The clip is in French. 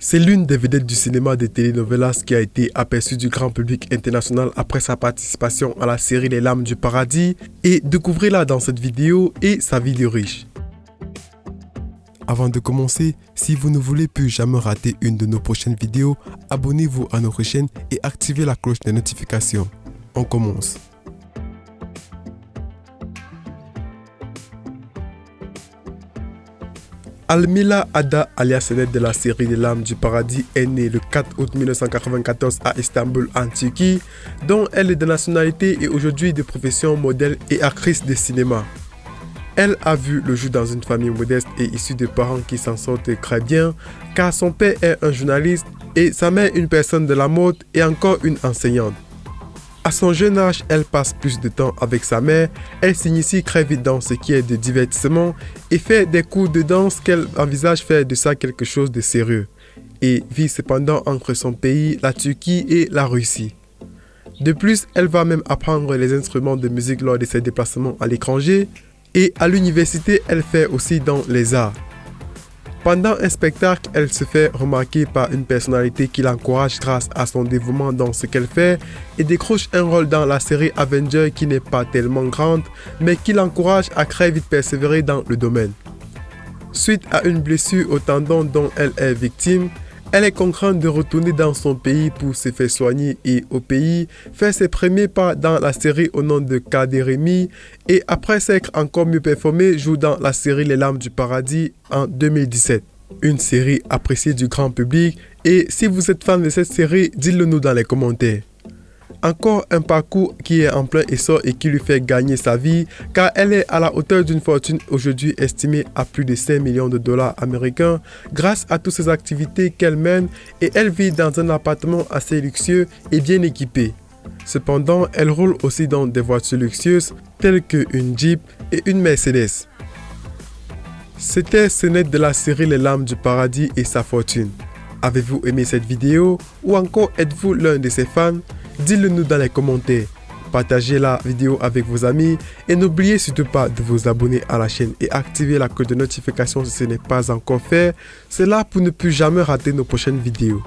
C'est l'une des vedettes du cinéma des telenovelas qui a été aperçue du grand public international après sa participation à la série Les Lames du Paradis, et découvrez-la dans cette vidéo et sa vie de riche. Avant de commencer, si vous ne voulez plus jamais rater une de nos prochaines vidéos, abonnez-vous à notre chaîne et activez la cloche des notifications. On commence. Almila Ada alias Senet de la série Les Lames du Paradis est née le 4 août 1994 à Istanbul en Turquie, dont elle est de nationalité et aujourd'hui de profession modèle et actrice de cinéma. Elle a vu le jour dans une famille modeste et issue de parents qui s'en sortent très bien, car son père est un journaliste et sa mère une personne de la mode et encore une enseignante. À son jeune âge, elle passe plus de temps avec sa mère, elle s'initie très vite dans ce qui est de divertissement et fait des cours de danse qu'elle envisage faire de ça quelque chose de sérieux, et vit cependant entre son pays, la Turquie et la Russie. De plus, elle va même apprendre les instruments de musique lors de ses déplacements à l'étranger, et à l'université, elle fait aussi dans les arts. Pendant un spectacle, elle se fait remarquer par une personnalité qui l'encourage grâce à son dévouement dans ce qu'elle fait et décroche un rôle dans la série Avengers qui n'est pas tellement grande, mais qui l'encourage à très vite persévérer dans le domaine. Suite à une blessure au tendon dont elle est victime, elle est contrainte de retourner dans son pays pour se faire soigner et au pays faire ses premiers pas dans la série au nom de Kaderemi, et après s'être encore mieux performé, joue dans la série Les Lames du Paradis en 2017. Une série appréciée du grand public, et si vous êtes fan de cette série, dites-le nous dans les commentaires. Encore un parcours qui est en plein essor et qui lui fait gagner sa vie, car elle est à la hauteur d'une fortune aujourd'hui estimée à plus de 5 millions de dollars américains grâce à toutes ces activités qu'elle mène, et elle vit dans un appartement assez luxueux et bien équipé. Cependant, elle roule aussi dans des voitures luxueuses telles qu'une Jeep et une Mercedes. C'était Senet de la série Les Lames du Paradis et sa fortune. Avez-vous aimé cette vidéo ou encore êtes-vous l'un de ses fans? Dites-le nous dans les commentaires, partagez la vidéo avec vos amis et n'oubliez surtout pas de vous abonner à la chaîne et activer la cloche de notification si ce n'est pas encore fait, c'est là pour ne plus jamais rater nos prochaines vidéos.